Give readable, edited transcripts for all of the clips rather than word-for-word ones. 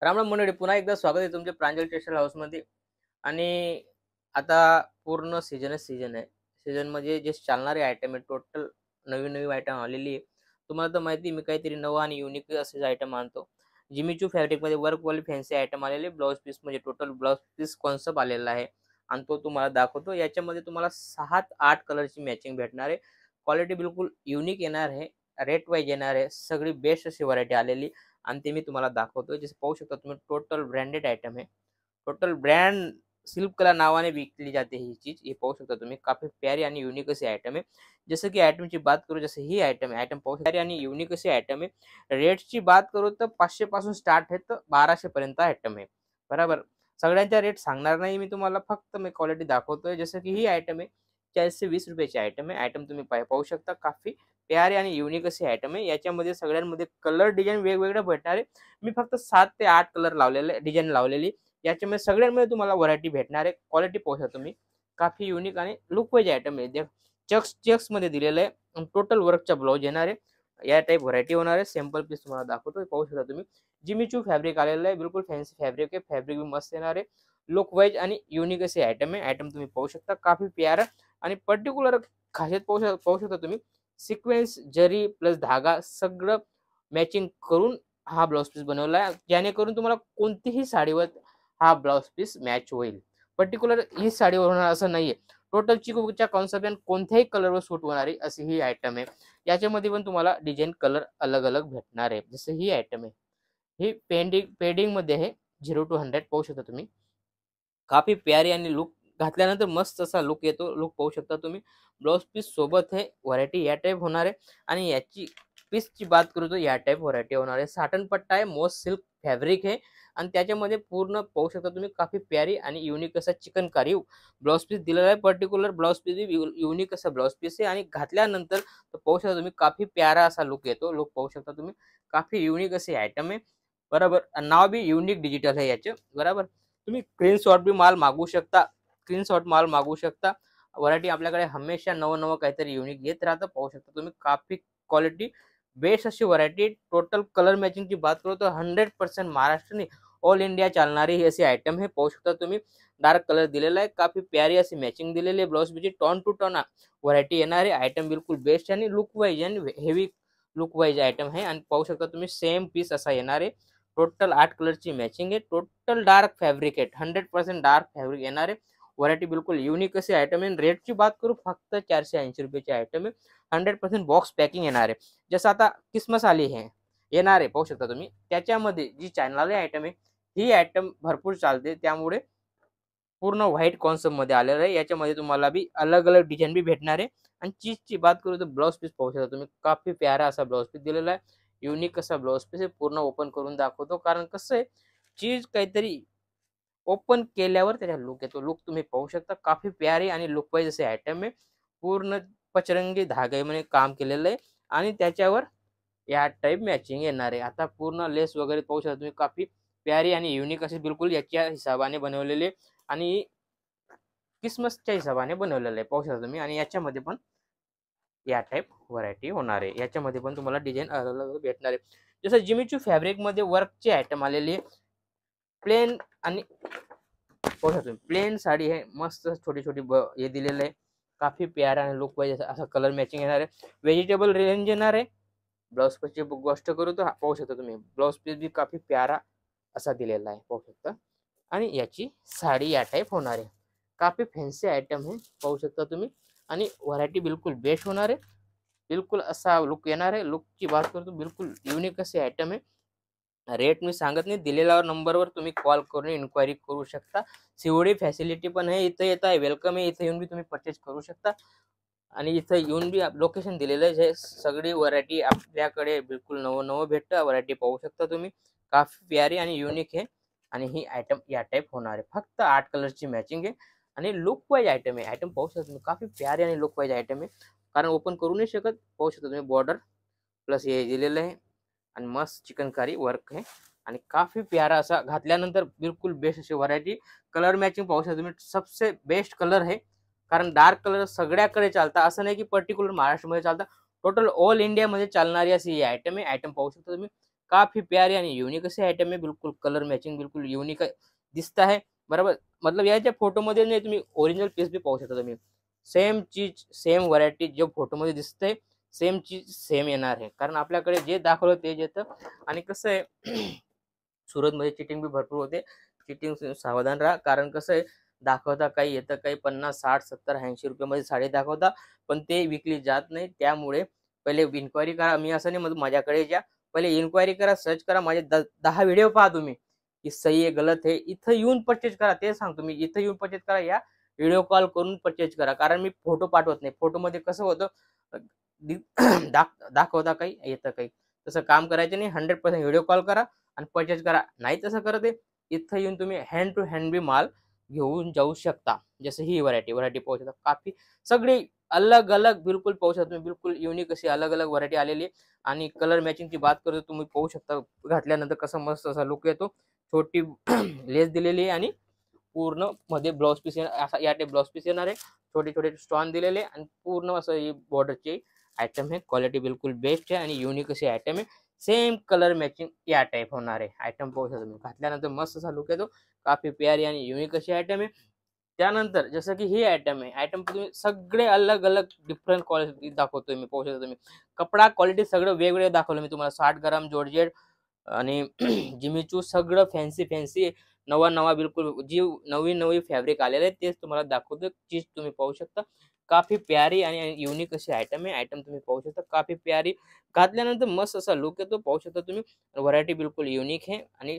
राम राम मंडळी, पुन्हा एकदा स्वागत आहे तुमचे प्रांजल टेक्सटाईल हाऊसमध्ये. आणि आता पूर्ण सीजन आहे. सीजन म्हणजे जे चालणारे आयटम आहे, टोटल नवीन नवीन आयटम आलेली आहे. तुम्हाला तर माहिती आहे, मी काहीतरी नवं आणि युनिक असेच आयटम आणतो. जिमीचू फॅब्रिकमध्ये वर्कवाले फॅन्सी आयटम आलेले, ब्लाउज पीस म्हणजे टोटल ब्लाउज पीस कॉन्सेप्ट आलेला आहे आणि तो तुम्हाला दाखवतो. याच्यामध्ये तुम्हाला 7-8 कलरची मॅचिंग भेटणार आहे. क्वालिटी बिलकुल युनिक येणार आहे, रेट वाईज येणार आहे, सगळी बेस्ट अशी व्हरायटी आलेली आणि ते मी तुम्हाला दाखवतोय. जसं पाहू शकता तुम्ही, टोटल ब्रँडेड आयटम आहे. टोटल ब्रँड सिल्क कला नावाने विकली जाते ही चीज. हे पाहू शकता तुम्ही, काफी प्यारी आणि युनिक अशी आयटम आहे. जसं की आयटमची बात करू, जसं ही आयटम आहे, आयटम पाहू प्यारी आणि युनिक अशी आयटम आहे. रेटची बात करू तर 500 पासून स्टार्ट आहे तर 1200 पर्यंत आयटम आहे. बरोबर. सगळ्यांचा रेट सांगणार नाही मी तुम्हाला, फक्त मी क्वालिटी दाखवतोय. जसं की ही आयटम आहे, 40 रुपयाची आयटम आहे. आयटम तुम्ही पाहू शकता, काफी प्यारी आणि युनिक अशी आयटम आहे. याच्यामध्ये सगळ्यांमध्ये कलर डिझाईन वेगवेगळे भेटणार आहे. मी फक्त 7 ते 8 कलर लावलेले, डिझाईन लावलेली. याच्यामध्ये सगळ्यांमध्ये तुम्हाला व्हरायटी भेटणार आहे. क्वालिटी पाहू तुम्ही, काफी युनिक आणि लुक वाईज आयटम आहे. चेक्स मध्ये दिलेलं आहे आणि टोटल वर्कचा ब्लाउज येणार आहे. या टाइप व्हरायटी होणार आहे. सॅम्पल पीस तुम्हाला दाखवतो, पाहू शकता तुम्ही. जिमीचू फॅब्रिक आलेलं आहे, बिलकुल फॅन्सी फॅब्रिक आहे. फॅब्रिक भी मस्त येणार आहे. लुक वाईज आणि युनिक असे आयटम आहे. आयटम तुम्ही पाहू शकता, काफी प्यारा आणि पर्टिक्युलर खासियत पाहू शकता तुम्ही. सिक्वेन्स, जरी प्लस धागा सगळं मॅचिंग करून हा ब्लाउज पीस बनवला आहे, जेणेकरून तुम्हाला कोणतीही साडीवर हा ब्लाउज पीस मॅच होईल. पर्टिक्युलर ही साडीवर होणार असं नाहीये. टोटल चिकूच्या कॉन्सेप्ट कोणत्याही कलरवर सूट होणारी अशी ही आयटम आहे. याच्यामध्ये पण तुम्हाला डिझाईन कलर अलग अलग भेटणार आहे. जसं ही आयटम आहे, ही पेंडिंग मध्ये आहे. 0 to 100 पाहू शकता तुम्ही. काफी प्यारी आणि लुक घातल्यानंतर मस्त असा लुक येतो. लुक पाहू शकता तुम्ही. ब्लाउज पीस सोबत हे व्हरायटी या टाइप होणार आहे आणि याची पीसची बात करू तर या टाइप व्हरायटी होणार आहे. साटन पट्टा आहे, मोस्ट सिल्क फॅब्रिक आहे आणि त्याच्यामध्ये पूर्ण पाहू शकता तुम्ही, काफी प्यारी आणि युनिक असा चिकनकारी ब्लाउज पीस दिलेला आहे. पर्टिक्युलर ब्लाउज पीस युनिक असा ब्लाउज पीस आहे आणि घातल्यानंतर पाहू शकता तुम्ही, काफी प्यारा असा लुक येतो. लुक पाहू शकता तुम्ही, काफी युनिक असे आयटम आहे. बरोबर. नाव बी युनिक डिजिटल आहे याचे. बरोबर. तुम्ही स्क्रीनशॉट बी माल मागवू शकता. स्क्रीनशॉट माल मागवू शकता. व्हरायटी आपल्याकडे हमेशा नवं काहीतरी युनिक येत राहतं. पाहू शकता तुम्ही, काफी क्वालिटी बेस्ट अशी व्हरायटी. टोटल कलर मॅचिंगची बात करू तर 100% महाराष्ट्र ऑल इंडिया चालणारी ही अशी आयटम हे पाहू शकता तुम्ही. डार्क कलर दिलेला आहे, काफी प्यारी अशी मॅचिंग दिलेली आहे. ब्लाउज बीची टॉन टू टॉन व्हरायटी येणार आहे. आयटम बिलकुल बेस्ट आणि लुक वाईज आणि हेवी लुक वाईज आयटम आहे आणि पाहू शकता तुम्ही, सेम पीस असा येणार आहे. टोटल 8 कलरची मॅचिंग आहे. टोटल डार्क फॅब्रिक आहे, 100% डार्क फॅब्रिक येणार आहे. व्हरायटी बिलकुल युनिक अशी आयटम आहे. रेटची बात करू, फक्त 480 रुपयाची आयटम आहे. 100% बॉक्स पॅकिंग येणार आहे. जसं आता क्रिसमस आली आहे, येणार आहे, पाहू शकता तुम्ही. त्याच्यामध्ये जी चायनावाली आयटम आहे, ही आयटम भरपूर चालते, त्यामुळे पूर्ण व्हाईट कॉन्सेप्ट मध्ये आलेलं आहे. याच्यामध्ये तुम्हाला बी अलग अलग डिझाईन बी भेटणार आहे. आणि चीजची बात करू तर ब्लाउज पीस पाहू शकता तुम्ही, काफी प्यारा असा ब्लाउज पीस दिलेला आहे. युनिक असा ब्लाउज पीस आहे. पूर्ण ओपन करून दाखवतो, कारण कसं आहे, चीज काहीतरी ओपन केल्यावर त्याचा लुक येतो. लुक तुम्ही पाहू शकता, काफी प्यारी आणि लुक वाईज असे आयटम आहे. पूर्ण पचरंगी धाग्यामध्ये काम केलेलं आहे आणि त्याच्यावर या टाइप मॅचिंग येणार आहे. आता पूर्ण लेस वगैरे पाहू शकता तुम्ही, काफी प्यारी आणि युनिक अशी बिलकुल याच्या हिशोबाने बनवलेले आणि क्रिसमसच्या हिशोबाने बनवलेलं आहे, पाहू शकता तुम्ही. आणि याच्यामध्ये पण या टाइप व्हरायटी होणार आहे. याच्यामध्ये पण तुम्हाला डिझाईन अलग अलग भेटणार आहे. जसं जिमीचू फॅब्रिक मध्ये वर्कचे आयटम आलेले, प्लेन आणि पाहू शकता तुम्ही, प्लेन साडी आहे. मस्त छोटी छोटी हे दिलेलं आहे. काफी प्यारा आणि लुक वाईज असा कलर मॅचिंग येणार आहे. व्हेजिटेबल रेंज येणार आहे. ब्लाउज पीसची गोष्ट करू तर पाहू शकता तुम्ही, ब्लाउज पीस बी काफी प्यारा असा दिलेला आहे, पाहू शकता. आणि याची साडी या टाइप होणार आहे. काफी फॅन्सी आयटम आहे, पाहू शकता तुम्ही. आणि व्हरायटी बिलकुल बेस्ट होणार आहे. बिलकुल असा लुक येणार आहे. लुकची बात करतो, बिलकुल युनिक असे आयटम आहे. रेट मी सांगत नाही, दिलेल्या नंबरवर तुम्ही कॉल करून इन्क्वायरी करू शकता. सीओडी फॅसिलिटी पण आहे. इथं येत आहे, वेलकम आहे. इथं येऊन बी तुम्ही परचेस करू शकता. आणि इथं येऊन बी लोकेशन दिलेलं आहे. सगळी व्हरायटी आपल्याकडे बिलकुल नवं भेटतं. व्हरायटी पाहू शकता तुम्ही, काफी प्यारी आणि युनिक आहे. आणि ही आयटम या टाइप होणार आहे. फक्त 8 कलरची मॅचिंग आहे आणि लुक वाईज आयटम आहे. आयटम पाहू शकता तुम्ही, काफी प्यारी आणि लुक वाईज आयटम आहे. कारण ओपन करू नाही शकत. पाहू शकता तुम्ही, बॉर्डर प्लस हे दिलेलं आहे आणि मस्त चिकनकारी वर्क आहे आणि काफी प्यारा असा. घातल्यानंतर बिलकुल बेस्ट अशी व्हरायटी. कलर मॅचिंग पाहू शकता तुम्ही, सबसे बेस्ट कलर आहे. कारण डार्क कलर सगळ्याकडे चालतात, असं नाही की पर्टिक्युलर महाराष्ट्रामध्ये चालतात. टोटल ऑल इंडियामध्ये चालणारी अशी ही आयटम आहे. आयटम पाहू शकता तुम्ही, काफी प्यारी आणि युनिक असे आयटम आहे. बिलकुल कलर मॅचिंग बिलकुल युनिक दिसत आहे बरोबर. मतलब याच्या फोटोमध्ये नाही तुम्ही ओरिजिनल पीस बी पाहू शकता तुम्ही. सेम चीज सेम व्हरायटी जो फोटोमध्ये दिसतंय सेम चीज सेम येणार आहे. कारण आपल्याकडे जे दाखवलं तेच येतं. आणि कसं आहे सुरतमध्ये चिटिंग बी भरपूर होते. चिटिंग सावधान राहा. कारण कसं आहे दाखवता काही येतं काही 50, 60, 70, 80 रुपयामध्ये साडी दाखवता, पण ते विकली जात नाही. त्यामुळे पहिले इन्क्वायरी करा. मी असं नाही म्हणत माझ्याकडे ज्या पहिले इन्क्वायरी करा, सर्च करा. माझे 10 व्हिडिओ पहा तुम्ही, की सही आहे, गलत आहे. इथं येऊन परचेज करा. ते सांगतो मी. इथं येऊन परचेज करा. या व्हिडिओ कॉल करून परचेज करा. कारण मी फोटो पाठवत नाही. फोटोमध्ये कसं होतं दाखवता काही येतं काही. तसं काम करायचं नाही. 100% व्हिडिओ कॉल करा आणि परचेज करा. नाही तसं करत आहे, इथं येऊन तुम्ही हँड टू हँड बी माल घेऊन जाऊ शकता. जसं ही व्हरायटी पाहू शकता. काफी सगळी अलग-अलग बिलकुल पाहू शकता तुम्ही. बिलकुल युनिक अशी अलग-अलग व्हरायटी आलेली आणि कलर मॅचिंगची बात करतो तुम्ही पाहू शकता. घातल्यानंतर कसा मस्त असा लुक येतो. छोटी लेस दिलेली आहे आणि पूर्ण मध्ये ब्लाउज पीस असा या टाइप ब्लाउज पीस येणार आहे. छोटे-छोटे स्टोन दिलेले आणि पूर्ण असं ही बॉर्डरची आयटम आहे. क्वालिटी बिलकुल बेस्ट आहे आणि युनिक अशी आयटम आहे. सेम कलर मॅचिंग या टाइप होणार आहे. आयटम पाहू शकता तुम्ही. घातल्यानंतर मस्त असा लुक येतो. काफी प्यारी आणि युनिक अशी आयटम आहे. त्यानंतर जसं की ही आयटम आहे. आयटम तुम्ही सगळे अलग-अलग डिफरंट क्वालिटी दाखवतोय मी पाहू शकता तुम्ही. कपडा क्वालिटी सगळं वेगवेगळं दाखवलं मी तुम्हाला. 60 ग्राम जॉर्जेट आणि जिमीचू सगळं फॅन्सी नवा बिलकुल जी नवी फॅब्रिक आलेले आहेत तेच तुम्हाला दाखवतो. चीज तुम्ही पाहू शकता. काफी प्यारी आणि युनिक अशी आयटम आहे. आयटम तुम्ही पाहू शकता. काफी प्यारी घातल्यानंतर मस्त असा लुक येतो. पाहू शकता तुम्ही. व्हरायटी बिलकुल युनिक आहे आणि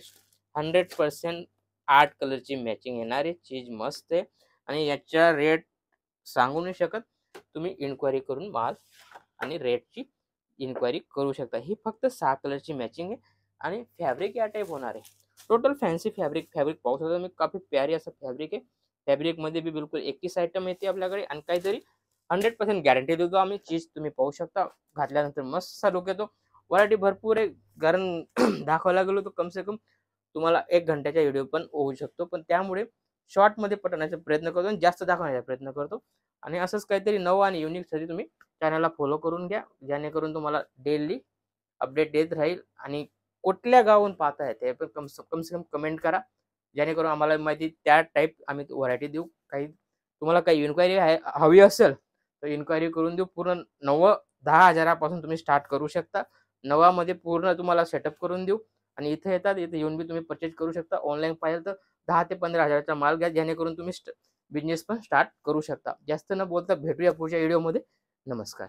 100% 8 कलरची मॅचिंग येणार आहे. चीज मस्त आहे आणि याचा रेट सांगू नाही शकत. तुम्ही इन्क्वायरी करून माल आणि रेटची इन्क्वायरी करू शकता. ही फक्त 6 कलरची मॅचिंग आहे आणि फॅब्रिक या टाइप होणार आहे. टोटल फॅन्सी फॅब्रिक पाहू शकता तुम्ही. काफी प्यारी असं फॅब्रिक आहे. फॅब्रिकमध्ये बी बिलकुल 21 आयटम येते आपल्याकडे आणि काहीतरी 100% गॅरंटी देतो आम्ही. चीज तुम्ही पाहू शकता. घातल्यानंतर मस्त लुक येतो. व्हरायटी भरपूर आहे. कारण दाखवायला गेलो तर कम से कम तुम्हाला 1 घंट्याचा व्हिडिओ पण होऊ शकतो. पण त्यामुळे शॉर्टमध्ये पटवण्याचा प्रयत्न करतो आणि जास्त दाखवण्याचा प्रयत्न करतो. आणि असंच काहीतरी नवं आणि युनिकसाठी तुम्ही चॅनलला फॉलो करून घ्या. जेणेकरून तुम्हाला डेली अपडेट देत राहील आणि कुठल्या गावाहून पाहताय ते पण कम से कम कमेंट करा. जेणेकरून आम्हाला माहिती त्या टाइप आम्ही व्हरायटी देऊ. काही तुम्हाला काही इन्क्वायरी हवी असेल तर इन्क्वायरी करून देऊ. पूर्ण नवं 10,000 पासून तुम्ही स्टार्ट करू शकता. नवामध्ये पूर्ण तुम्हाला सेटअप करून देऊ आणि इथे येतात. इथे येऊन बी तुम्ही परचेज करू शकता. ऑनलाईन पाहिजे तर 10 ते 15,000चा माल घ्या. जेणेकरून तुम्ही बिझनेस पण स्टार्ट करू शकता. जास्त न बोलता भेटूया पुढच्या व्हिडिओमध्ये. नमस्कार.